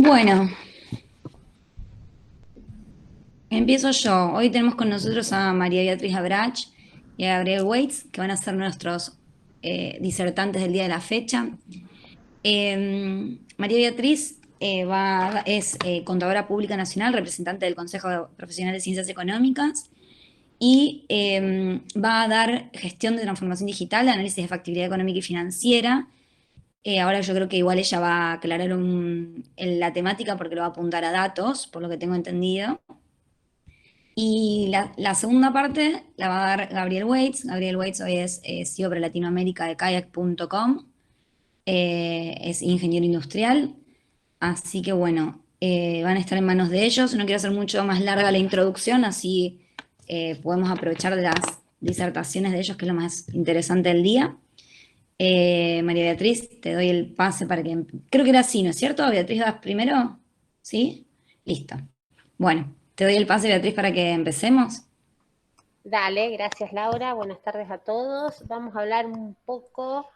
Bueno, empiezo yo. Hoy tenemos con nosotros a María Beatriz Abrach y a Gabriel Waits, que van a ser nuestros disertantes del día de la fecha. María Beatriz es contadora pública nacional, representante del Consejo Profesional de Ciencias Económicas y va a dar gestión de transformación digital, análisis de factibilidad económica y financiera. Ahora yo creo que igual ella va a aclarar la temática porque lo va a apuntar a datos, por lo que tengo entendido. Y la segunda parte la va a dar Gabriel Waits. Gabriel Waits hoy es CEO para Latinoamérica de kayak.com, es ingeniero industrial, así que bueno, van a estar en manos de ellos. No quiero hacer mucho más larga la introducción, así podemos aprovechar de las disertaciones de ellos, que es lo más interesante del día. María Beatriz, te doy el pase para que... Creo que era así, ¿no es cierto? Beatriz, ¿vas primero? ¿Sí? Listo. Bueno, te doy el pase, Beatriz, para que empecemos. Dale, gracias Laura, buenas tardes a todos. Vamos a hablar un poco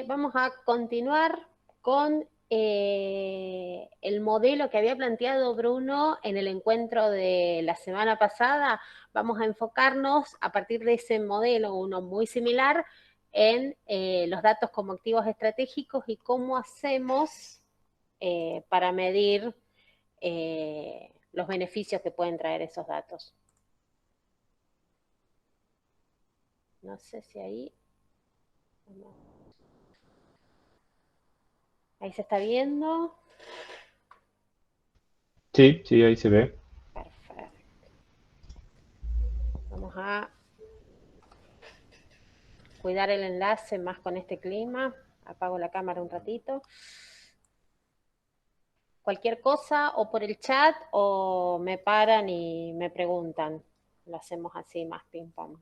vamos a continuar con el modelo que había planteado Bruno en el encuentro de la semana pasada. Vamos a enfocarnos a partir de ese modelo, uno muy similar, en los datos como activos estratégicos y cómo hacemos para medir los beneficios que pueden traer esos datos. No sé si ahí... Ahí se está viendo. Sí, sí, ahí se ve. Perfecto. Vamos a cuidar el enlace más con este clima. Apago la cámara un ratito. Cualquier cosa o por el chat o me paran y me preguntan. Lo hacemos así más ping pong.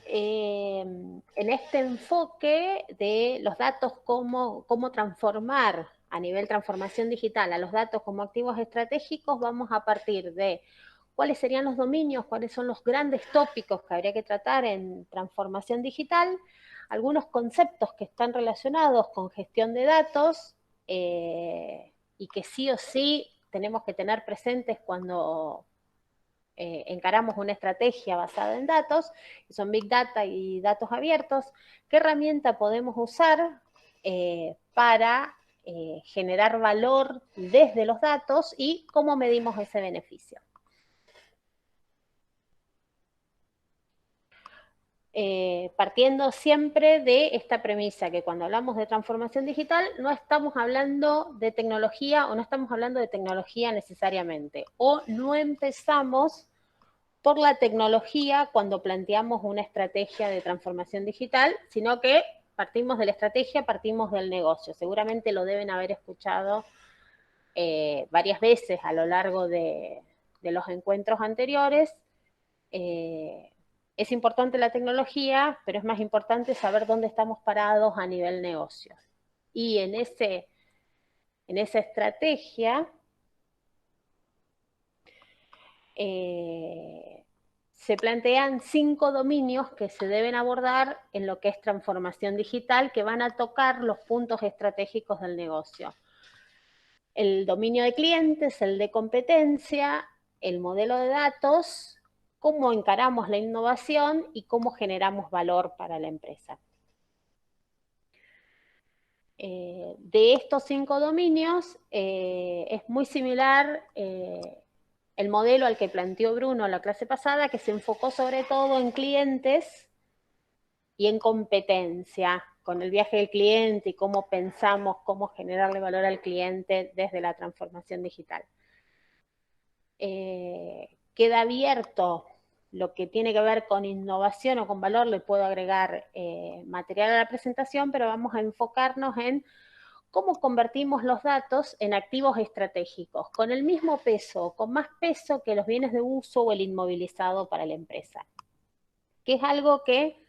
En este enfoque de los datos, cómo transformar a nivel transformación digital a los datos como activos estratégicos, vamos a partir de cuáles serían los dominios, cuáles son los grandes tópicos que habría que tratar en transformación digital, algunos conceptos que están relacionados con gestión de datos y que sí o sí tenemos que tener presentes cuando encaramos una estrategia basada en datos, que son Big Data y datos abiertos. ¿Qué herramienta podemos usar para generar valor desde los datos y cómo medimos ese beneficio? Partiendo siempre de esta premisa, que cuando hablamos de transformación digital no estamos hablando de tecnología o no estamos hablando de tecnología necesariamente, o no empezamos por la tecnología cuando planteamos una estrategia de transformación digital, sino que partimos de la estrategia, partimos del negocio. Seguramente lo deben haber escuchado varias veces a lo largo de los encuentros anteriores. Es importante la tecnología, pero es más importante saber dónde estamos parados a nivel negocio. Y en esa estrategia se plantean 5 dominios que se deben abordar en lo que es transformación digital, que van a tocar los puntos estratégicos del negocio. El dominio de clientes, el de competencia, el modelo de datos, cómo encaramos la innovación y cómo generamos valor para la empresa. De estos 5 dominios es muy similar el modelo al que planteó Bruno la clase pasada, que se enfocó sobre todo en clientes y en competencia, con el viaje del cliente y cómo pensamos, cómo generarle valor al cliente desde la transformación digital. Queda abierto lo que tiene que ver con innovación o con valor, le puedo agregar material a la presentación, pero vamos a enfocarnos en cómo convertimos los datos en activos estratégicos, con el mismo peso, con más peso que los bienes de uso o el inmovilizado para la empresa, que es algo que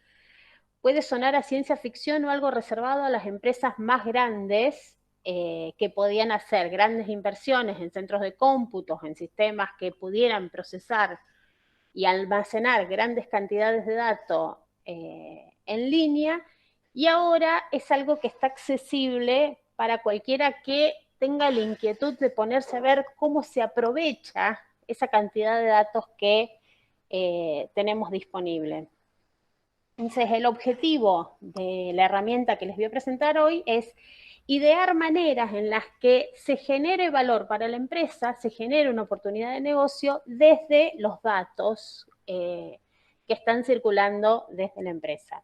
puede sonar a ciencia ficción o algo reservado a las empresas más grandes que podían hacer grandes inversiones en centros de cómputos, en sistemas que pudieran procesar y almacenar grandes cantidades de datos en línea Y ahora es algo que está accesible para cualquiera que tenga la inquietud de ponerse a ver cómo se aprovecha esa cantidad de datos que tenemos disponible. Entonces, el objetivo de la herramienta que les voy a presentar hoy es idear maneras en las que se genere valor para la empresa, se genere una oportunidad de negocio desde los datos que están circulando desde la empresa.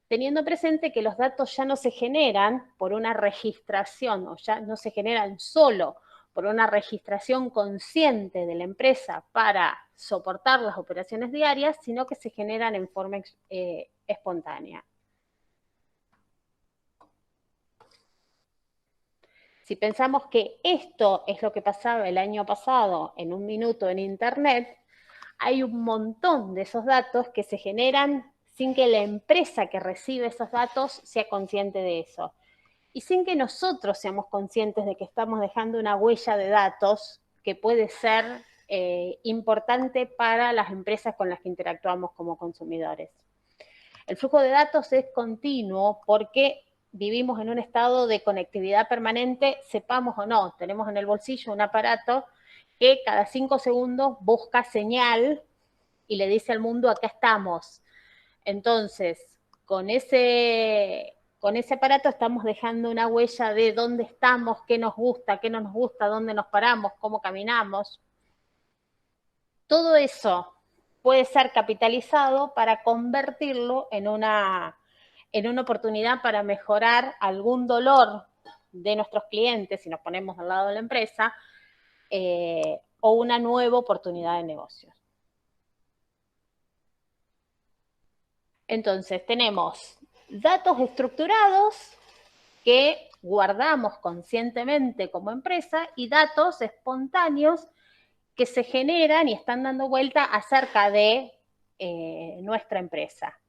Teniendo presente que los datos ya no se generan por una registración o ya no se generan solo por una registración consciente de la empresa para soportar las operaciones diarias, sino que se generan en forma espontánea. Si pensamos que esto es lo que pasaba el año pasado en un minuto en Internet, hay un montón de esos datos que se generan sin que la empresa que recibe esos datos sea consciente de eso. Y sin que nosotros seamos conscientes de que estamos dejando una huella de datos que puede ser importante para las empresas con las que interactuamos como consumidores. El flujo de datos es continuo porque vivimos en un estado de conectividad permanente, sepamos o no, tenemos en el bolsillo un aparato que cada 5 segundos busca señal y le dice al mundo, acá estamos. Entonces, con ese aparato estamos dejando una huella de dónde estamos, qué nos gusta, qué no nos gusta, dónde nos paramos, cómo caminamos. Todo eso puede ser capitalizado para convertirlo en una oportunidad para mejorar algún dolor de nuestros clientes, si nos ponemos al lado de la empresa, o una nueva oportunidad de negocio. Entonces, tenemos datos estructurados que guardamos conscientemente como empresa y datos espontáneos que se generan y están dando vuelta acerca de nuestra empresa.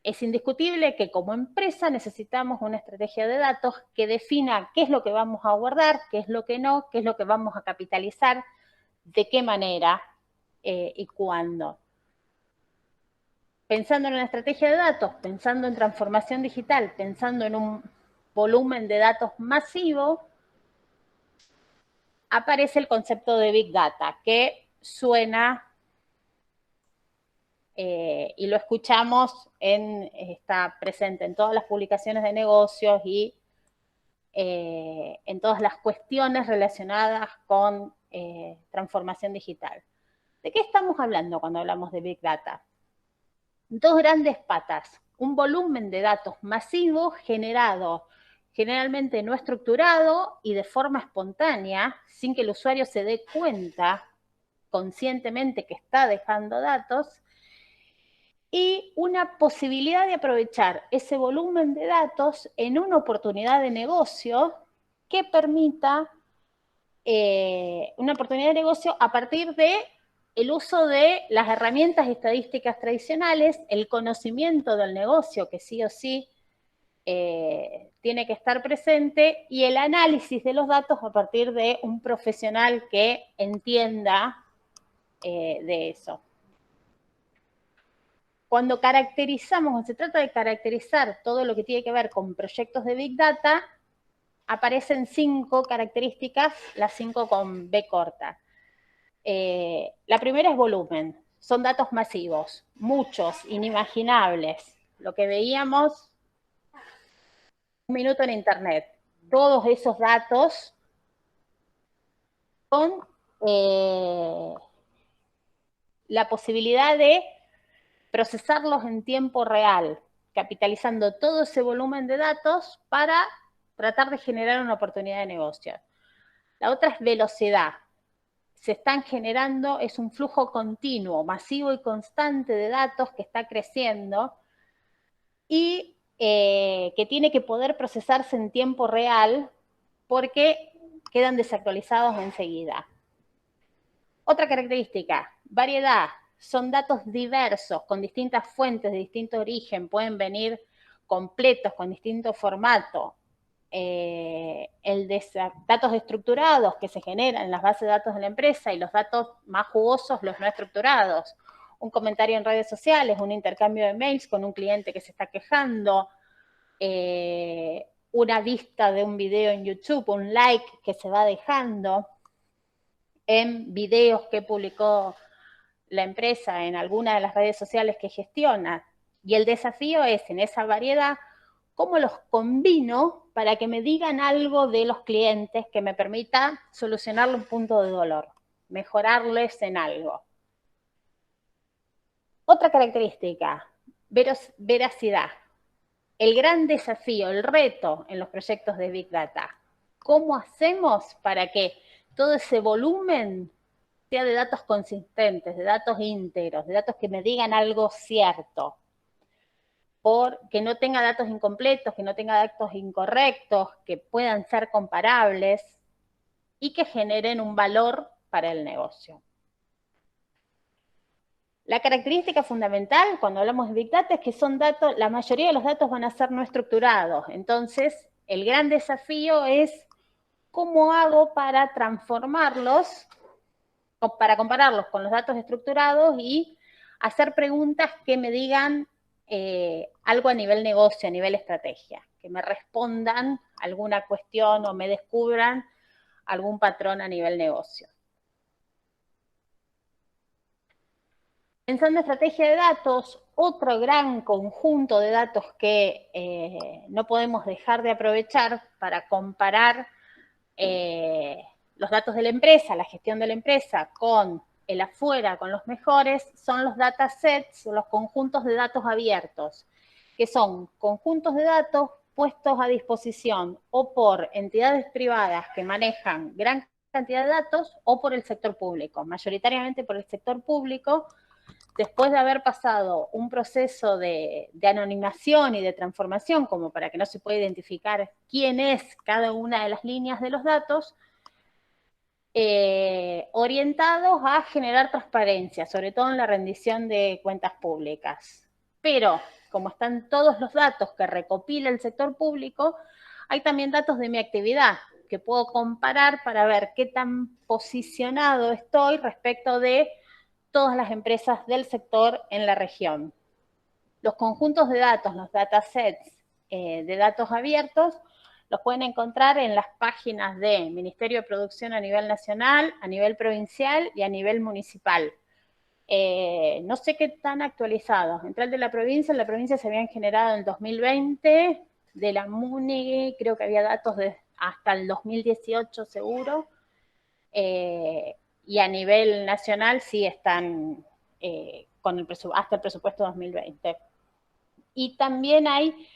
Es indiscutible que como empresa necesitamos una estrategia de datos que defina qué es lo que vamos a guardar, qué es lo que no, qué es lo que vamos a capitalizar, de qué manera y cuándo. Pensando en una estrategia de datos, pensando en transformación digital, pensando en un volumen de datos masivo, aparece el concepto de Big Data, que suena y lo escuchamos, está presente en todas las publicaciones de negocios y en todas las cuestiones relacionadas con transformación digital. ¿De qué estamos hablando cuando hablamos de Big Data? Dos grandes patas, un volumen de datos masivo generado generalmente no estructurado y de forma espontánea, sin que el usuario se dé cuenta conscientemente que está dejando datos, y una posibilidad de aprovechar ese volumen de datos en una oportunidad de negocio que permita una oportunidad de negocio a partir de el uso de las herramientas estadísticas tradicionales, el conocimiento del negocio que sí o sí tiene que estar presente y el análisis de los datos a partir de un profesional que entienda de eso. Cuando se trata de caracterizar todo lo que tiene que ver con proyectos de Big Data, aparecen 5 características, las 5 con B corta. La primera es volumen, son datos masivos, muchos, inimaginables. Lo que veíamos un minuto en Internet. Todos esos datos con la posibilidad de procesarlos en tiempo real, capitalizando todo ese volumen de datos para tratar de generar una oportunidad de negocio. La otra es velocidad. Se están generando, es un flujo continuo, masivo y constante de datos que está creciendo y que tiene que poder procesarse en tiempo real porque quedan desactualizados enseguida. Otra característica, variedad. Son datos diversos, con distintas fuentes de distinto origen, pueden venir completos, con distinto formato. Datos estructurados que se generan en las bases de datos de la empresa y los datos más jugosos, los no estructurados. un comentario en redes sociales, un intercambio de mails con un cliente que se está quejando, una vista de un video en YouTube, un like que se va dejando en videos que publicó la empresa en alguna de las redes sociales que gestiona. Y el desafío es, en esa variedad, cómo los combino para que me digan algo de los clientes que me permita solucionarle un punto de dolor, mejorarles en algo. Otra característica, veracidad. El gran desafío, el reto en los proyectos de Big Data. ¿Cómo hacemos para que todo ese volumen sea de datos consistentes, de datos íntegros, de datos que me digan algo cierto? Que no tenga datos incompletos, que no tenga datos incorrectos, que puedan ser comparables y que generen un valor para el negocio. La característica fundamental cuando hablamos de Big Data es que son datos, la mayoría de los datos van a ser no estructurados. Entonces, el gran desafío es cómo hago para transformarlos, o para compararlos con los datos estructurados y hacer preguntas que me digan algo a nivel negocio, a nivel estrategia, que me respondan alguna cuestión o me descubran algún patrón a nivel negocio. Pensando en estrategia de datos, otro gran conjunto de datos que no podemos dejar de aprovechar para comparar los datos de la empresa, la gestión de la empresa con el afuera, con los mejores, son los datasets, los conjuntos de datos abiertos, que son conjuntos de datos puestos a disposición o por entidades privadas que manejan gran cantidad de datos o por el sector público, mayoritariamente por el sector público, después de haber pasado un proceso de anonimación y de transformación, como para que no se pueda identificar quién es cada una de las líneas de los datos, orientados a generar transparencia, sobre todo en la rendición de cuentas públicas. Pero, como están todos los datos que recopila el sector público, hay también datos de mi actividad que puedo comparar para ver qué tan posicionado estoy respecto de todas las empresas del sector en la región. Los conjuntos de datos, los datasets de datos abiertos, los pueden encontrar en las páginas de Ministerio de Producción a nivel nacional, a nivel provincial y a nivel municipal. No sé qué tan actualizados. Entre el de la provincia, en la provincia se habían generado en el 2020, de la MUNI creo que había datos de hasta el 2018 seguro, y a nivel nacional sí están con hasta el presupuesto 2020. Y también hay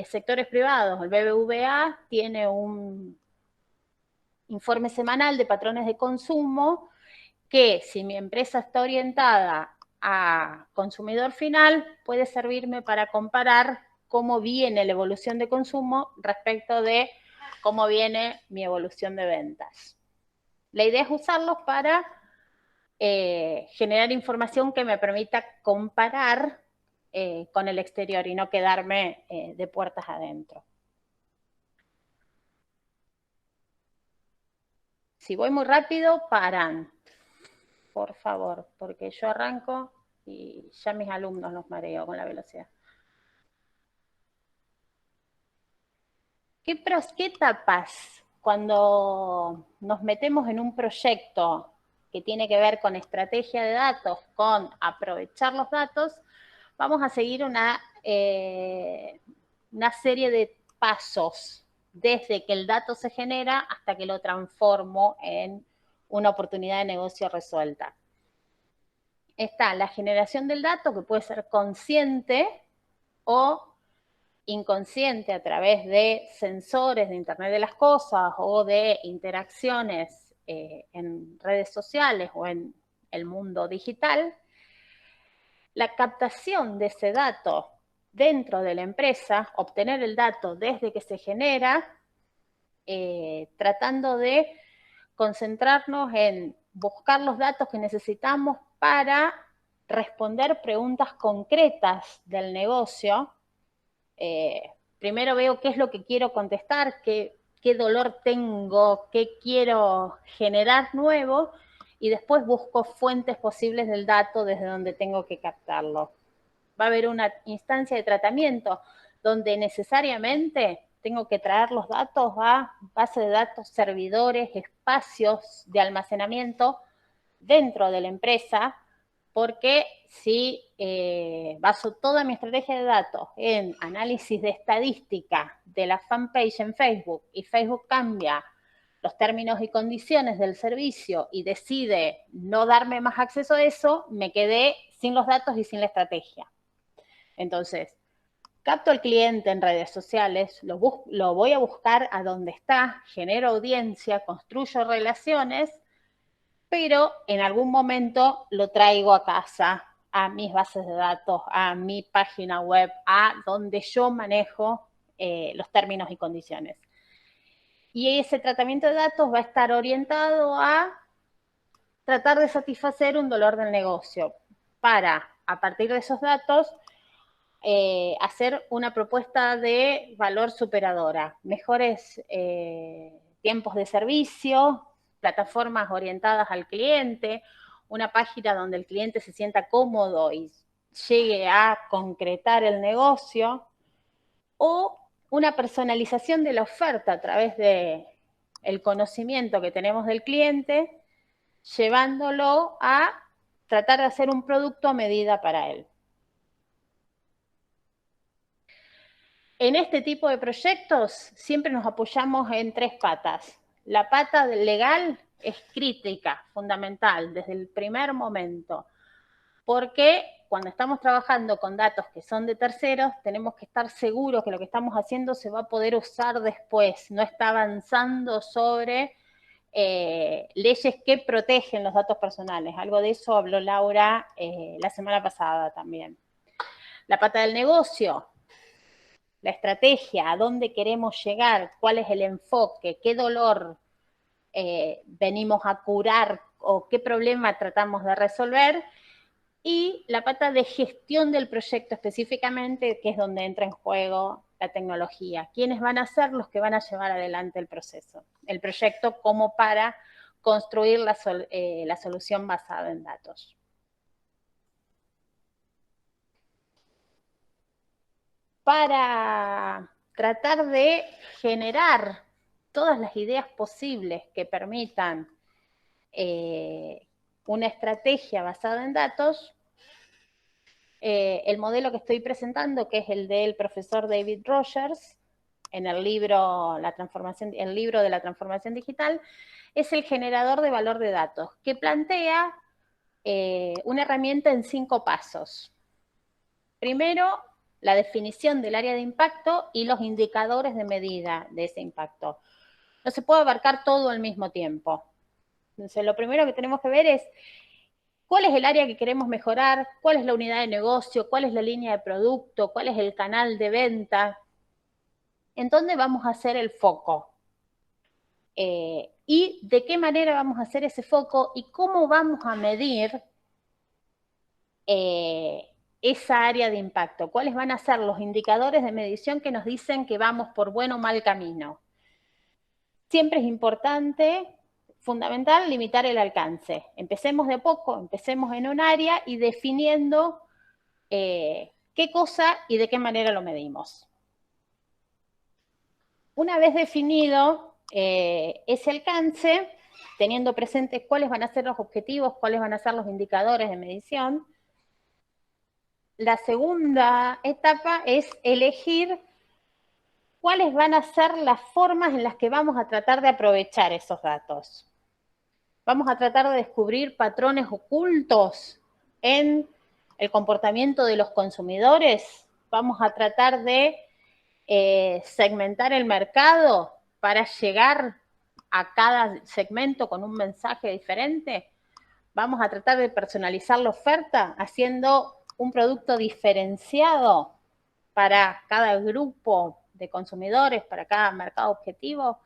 sectores privados. El BBVA tiene un informe semanal de patrones de consumo que, si mi empresa está orientada a consumidor final, puede servirme para comparar cómo viene la evolución de consumo respecto de cómo viene mi evolución de ventas. La idea es usarlos para generar información que me permita comparar con el exterior y no quedarme de puertas adentro. Si voy muy rápido, paran, por favor, porque yo arranco y ya mis alumnos los mareo con la velocidad. ¿Qué etapas cuando nos metemos en un proyecto que tiene que ver con estrategia de datos, con aprovechar los datos, vamos a seguir una serie de pasos desde que el dato se genera hasta que lo transformo en una oportunidad de negocio resuelta? Está la generación del dato, que puede ser consciente o inconsciente a través de sensores de Internet de las Cosas o de interacciones en redes sociales o en el mundo digital. La captación de ese dato dentro de la empresa, obtener el dato desde que se genera, tratando de concentrarnos en buscar los datos que necesitamos para responder preguntas concretas del negocio. Primero veo qué es lo que quiero contestar, qué dolor tengo, qué quiero generar nuevo, y después busco fuentes posibles del dato desde donde tengo que captarlo. Va a haber una instancia de tratamiento donde necesariamente tengo que traer los datos a base de datos, servidores, espacios de almacenamiento dentro de la empresa, porque si baso toda mi estrategia de datos en análisis de estadística de la fanpage en Facebook y Facebook cambia los términos y condiciones del servicio y decide no darme más acceso a eso, me quedé sin los datos y sin la estrategia. Entonces, capto al cliente en redes sociales, lo voy a buscar a donde está, genero audiencia, construyo relaciones, pero en algún momento lo traigo a casa, a mis bases de datos, a mi página web, a donde yo manejo los términos y condiciones. Y ese tratamiento de datos va a estar orientado a tratar de satisfacer un dolor del negocio para, a partir de esos datos, hacer una propuesta de valor superadora, mejores tiempos de servicio, plataformas orientadas al cliente, una página donde el cliente se sienta cómodo y llegue a concretar el negocio, o una personalización de la oferta a través de el conocimiento que tenemos del cliente, llevándolo a tratar de hacer un producto a medida para él. En este tipo de proyectos siempre nos apoyamos en tres patas. La pata legal es crítica, fundamental, desde el primer momento, porque cuando estamos trabajando con datos que son de terceros, tenemos que estar seguros que lo que estamos haciendo se va a poder usar después, no está avanzando sobre leyes que protegen los datos personales. Algo de eso habló Laura la semana pasada también. La pata del negocio, la estrategia, a dónde queremos llegar, cuál es el enfoque, qué dolor venimos a curar o qué problema tratamos de resolver, y la pata de gestión del proyecto específicamente, que es donde entra en juego la tecnología. ¿Quiénes van a ser los que van a llevar adelante el proceso, el proyecto, como para construir la solución basada en datos? Para tratar de generar todas las ideas posibles que permitan una estrategia basada en datos, el modelo que estoy presentando, que es el del profesor David Rogers, en el libro, el libro de la transformación digital, es el generador de valor de datos, que plantea una herramienta en 5 pasos. Primero, la definición del área de impacto y los indicadores de medida de ese impacto. No se puede abarcar todo al mismo tiempo. Entonces, lo primero que tenemos que ver es cuál es el área que queremos mejorar, cuál es la unidad de negocio, cuál es la línea de producto, cuál es el canal de venta, en dónde vamos a hacer el foco. Y de qué manera vamos a hacer ese foco y cómo vamos a medir esa área de impacto, cuáles van a ser los indicadores de medición que nos dicen que vamos por buen o mal camino. Siempre es importante, fundamental, limitar el alcance. Empecemos de a poco, empecemos en un área y definiendo qué cosa y de qué manera lo medimos. Una vez definido ese alcance, teniendo presente cuáles van a ser los objetivos, cuáles van a ser los indicadores de medición, la segunda etapa es elegir cuáles van a ser las formas en las que vamos a tratar de aprovechar esos datos. Vamos a tratar de descubrir patrones ocultos en el comportamiento de los consumidores. Vamos a tratar de segmentar el mercado para llegar a cada segmento con un mensaje diferente. Vamos a tratar de personalizar la oferta haciendo un producto diferenciado para cada grupo de consumidores, para cada mercado objetivo,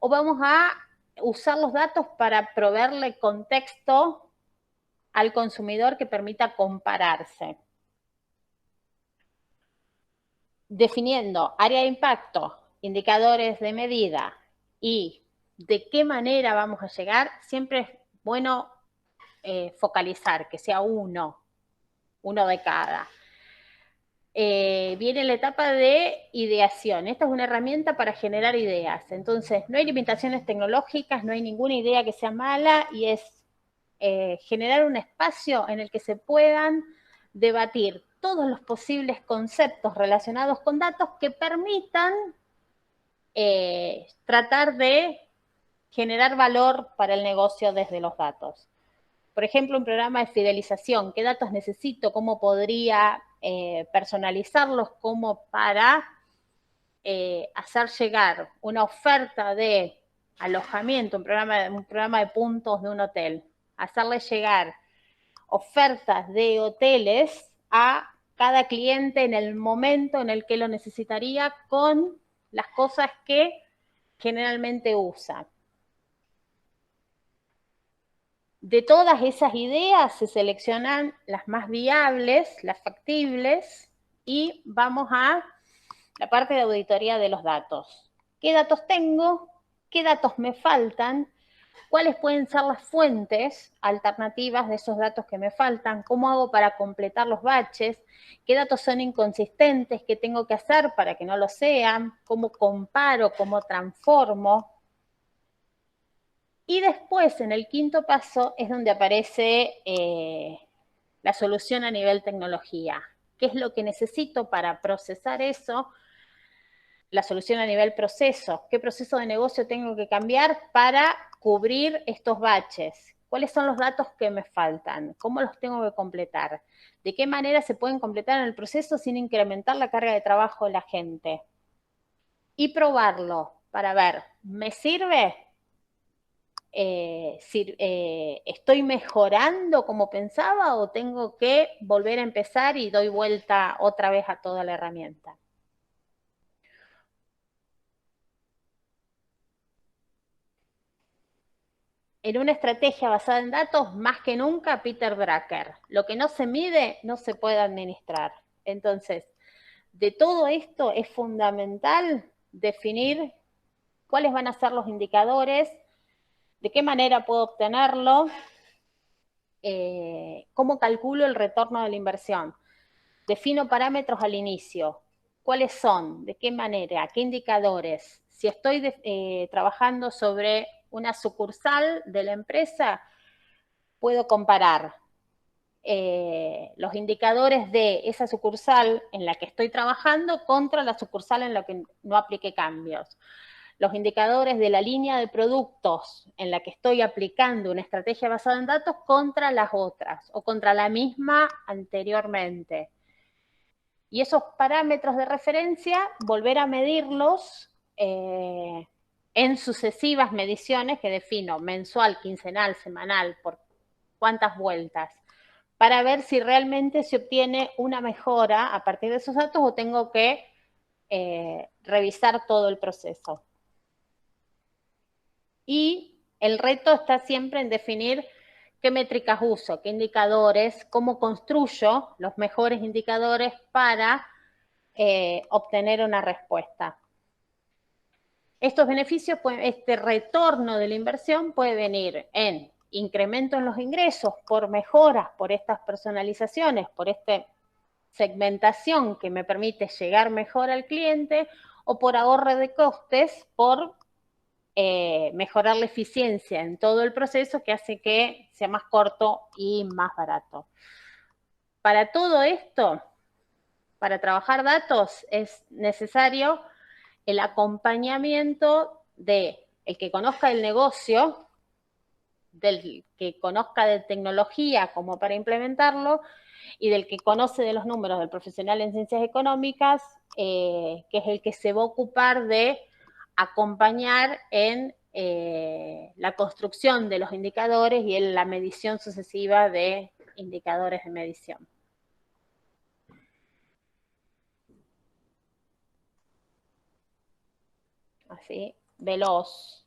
o vamos a usar los datos para proveerle contexto al consumidor que permita compararse. Definiendo área de impacto, indicadores de medida y de qué manera vamos a llegar, siempre es bueno focalizar, que sea uno de cada. Viene la etapa de ideación. Esta es una herramienta para generar ideas. Entonces, no hay limitaciones tecnológicas, no hay ninguna idea que sea mala y es generar un espacio en el que se puedan debatir todos los posibles conceptos relacionados con datos que permitan tratar de generar valor para el negocio desde los datos. Por ejemplo, un programa de fidelización, ¿qué datos necesito? ¿Cómo podría personalizarlos como para hacer llegar una oferta de alojamiento, un programa de puntos de un hotel, hacerle llegar ofertas de hoteles a cada cliente en el momento en el que lo necesitaría con las cosas que generalmente usa. De todas esas ideas se seleccionan las más viables, las factibles, y vamos a la parte de auditoría de los datos. ¿Qué datos tengo? ¿Qué datos me faltan? ¿Cuáles pueden ser las fuentes alternativas de esos datos que me faltan? ¿Cómo hago para completar los baches? ¿Qué datos son inconsistentes? ¿Qué tengo que hacer para que no lo sean? ¿Cómo comparo? ¿Cómo transformo? Y después, en el quinto paso, es donde aparece la solución a nivel tecnología. ¿Qué es lo que necesito para procesar eso? La solución a nivel proceso. ¿Qué proceso de negocio tengo que cambiar para cubrir estos baches? ¿Cuáles son los datos que me faltan? ¿Cómo los tengo que completar? ¿De qué manera se pueden completar en el proceso sin incrementar la carga de trabajo de la gente? Y probarlo para ver, ¿me sirve? ¿Estoy mejorando como pensaba o tengo que volver a empezar y doy vuelta otra vez a toda la herramienta? En una estrategia basada en datos, más que nunca, Peter Drucker. Lo que no se mide no se puede administrar. Entonces, de todo esto es fundamental definir cuáles van a ser los indicadores, de qué manera puedo obtenerlo, cómo calculo el retorno de la inversión. Defino parámetros al inicio. ¿Cuáles son? ¿De qué manera? ¿Qué indicadores? Si estoy trabajando sobre una sucursal de la empresa, puedo comparar los indicadores de esa sucursal en la que estoy trabajando contra la sucursal en la que no apliqué cambios. Los indicadores de la línea de productos en la que estoy aplicando una estrategia basada en datos contra las otras o contra la misma anteriormente. Y esos parámetros de referencia, volver a medirlos en sucesivas mediciones que defino mensual, quincenal, semanal, por cuántas vueltas, para ver si realmente se obtiene una mejora a partir de esos datos o tengo que revisar todo el proceso. Y el reto está siempre en definir qué métricas uso, qué indicadores, cómo construyo los mejores indicadores para obtener una respuesta. Estos beneficios, este retorno de la inversión puede venir en incremento en los ingresos por mejoras, por estas personalizaciones, por esta segmentación que me permite llegar mejor al cliente, o por ahorro de costes, por mejorar la eficiencia en todo el proceso que hace que sea más corto y más barato. Para todo esto, para trabajar datos, es necesario el acompañamiento de el que conozca el negocio, del que conozca de tecnología como para implementarlo, y del que conoce de los números, del profesional en ciencias económicas, que es el que se va a ocupar de acompañar en la construcción de los indicadores y en la medición sucesiva de indicadores de medición. Así, veloz.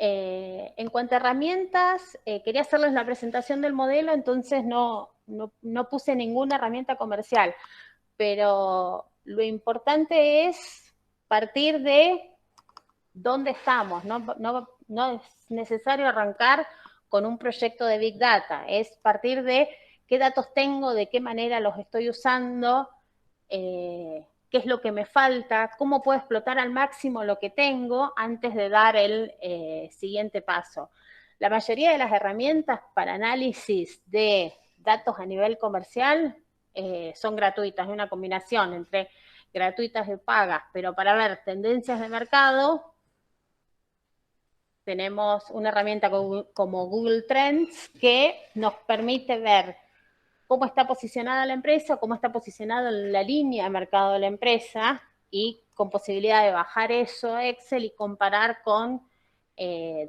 En cuanto a herramientas, quería hacerles la presentación del modelo, entonces no puse ninguna herramienta comercial, pero lo importante es partir de dónde estamos, ¿no? no es necesario arrancar con un proyecto de Big Data, es partir de qué datos tengo, de qué manera los estoy usando, qué es lo que me falta, cómo puedo explotar al máximo lo que tengo antes de dar el siguiente paso. La mayoría de las herramientas para análisis de datos a nivel comercial son gratuitas, es una combinación entre gratuitas y pagas, pero para ver tendencias de mercado tenemos una herramienta como Google Trends que nos permite ver cómo está posicionada la empresa, cómo está posicionada la línea de mercado de la empresa y con posibilidad de bajar eso a Excel y comparar con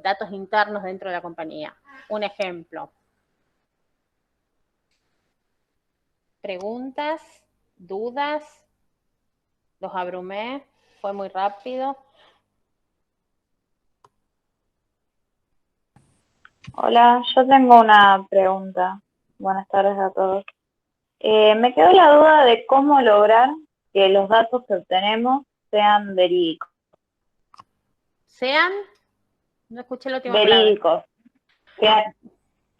datos internos dentro de la compañía. Un ejemplo. ¿Preguntas? ¿Dudas? ¿Los abrumé? ¿Fue muy rápido? Hola, yo tengo una pregunta. Buenas tardes a todos. Me quedó la duda de cómo lograr que los datos que obtenemos sean verídicos. ¿Sean? No escuché la última palabra. Verídicos,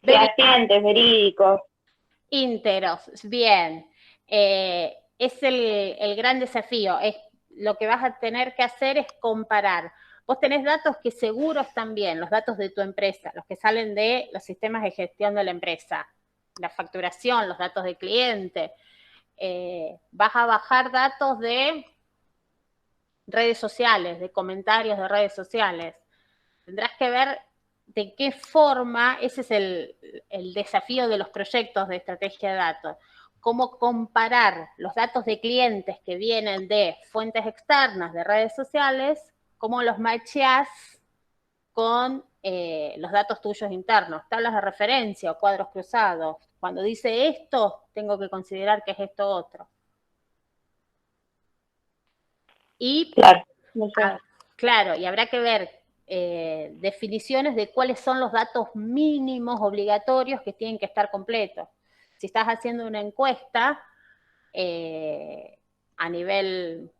fehacientes, verídicos. Ínteros, bien. Es el gran desafío. Es, lo que vas a tener que hacer es comparar. Vos tenés datos que seguro están bien, los datos de tu empresa, los que salen de los sistemas de gestión de la empresa, la facturación, los datos de cliente. Vas a bajar datos de redes sociales, de comentarios de redes sociales. Tendrás que ver de qué forma, ese es el desafío de los proyectos de estrategia de datos, cómo comparar los datos de clientes que vienen de fuentes externas, de redes sociales, cómo los macheás con los datos tuyos internos, tablas de referencia o cuadros cruzados. Cuando dice esto, tengo que considerar que es esto otro. Y Claro, claro, y habrá que ver definiciones de cuáles son los datos mínimos obligatorios que tienen que estar completos. Si estás haciendo una encuesta a nivel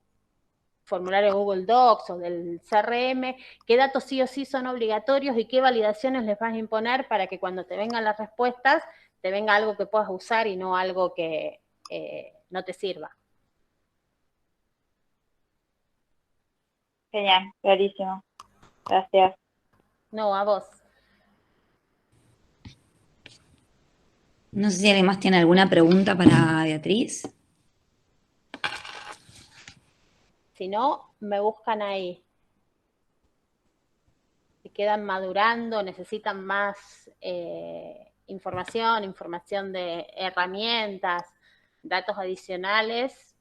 formulario Google Docs o del CRM, qué datos sí o sí son obligatorios y qué validaciones les vas a imponer para que cuando te vengan las respuestas, te venga algo que puedas usar y no algo que no te sirva. genial, clarísimo. Gracias. No, a vos. No sé si alguien más tiene alguna pregunta para Beatriz. Si no, me buscan ahí. Si quedan madurando, necesitan más información de herramientas, datos adicionales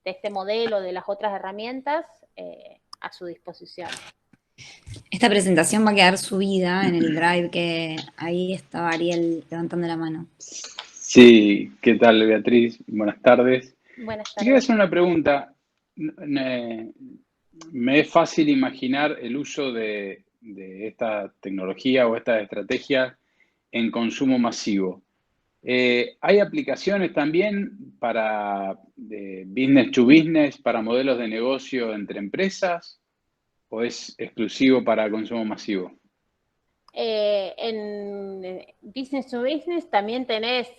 de este modelo, de las otras herramientas, a su disposición. Esta presentación va a quedar subida en el Drive, que ahí estaba Ariel levantando la mano. Sí, ¿qué tal, Beatriz? Buenas tardes. Buenas Te quería tardes. hacer una pregunta. Me es fácil imaginar el uso de esta tecnología o esta estrategia en consumo masivo. ¿Hay aplicaciones también para business to business, para modelos de negocio entre empresas, o es exclusivo para consumo masivo? En business to business también tenés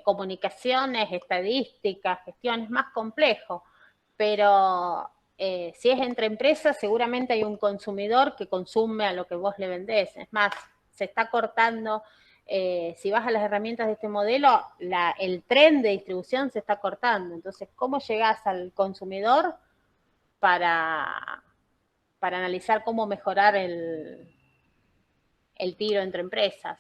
comunicaciones, estadísticas, gestiones más complejo, pero si es entre empresas, seguramente hay un consumidor que consume a lo que vos le vendés. Es más, se está cortando, si vas a las herramientas de este modelo, el tren de distribución se está cortando. Entonces, ¿cómo llegás al consumidor para analizar cómo mejorar el tiro entre empresas?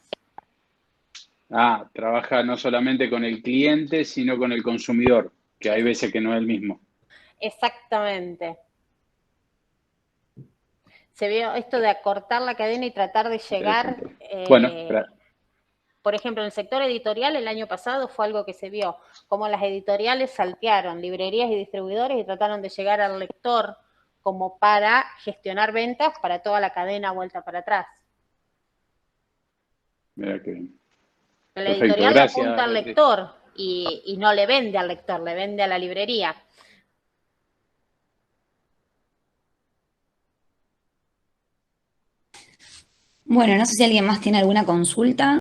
Trabaja no solamente con el cliente, sino con el consumidor, que hay veces que no es el mismo. Exactamente. Se vio esto de acortar la cadena y tratar de llegar, Bueno, por ejemplo, en el sector editorial el año pasado fue algo que se vio, como las editoriales saltearon librerías y distribuidores y trataron de llegar al lector como para gestionar ventas para toda la cadena vuelta para atrás. mira que bien. La Perfecto, editorial le gracias, apunta al Beatriz. lector y no le vende al lector, le vende a la librería. Bueno, no sé si alguien más tiene alguna consulta.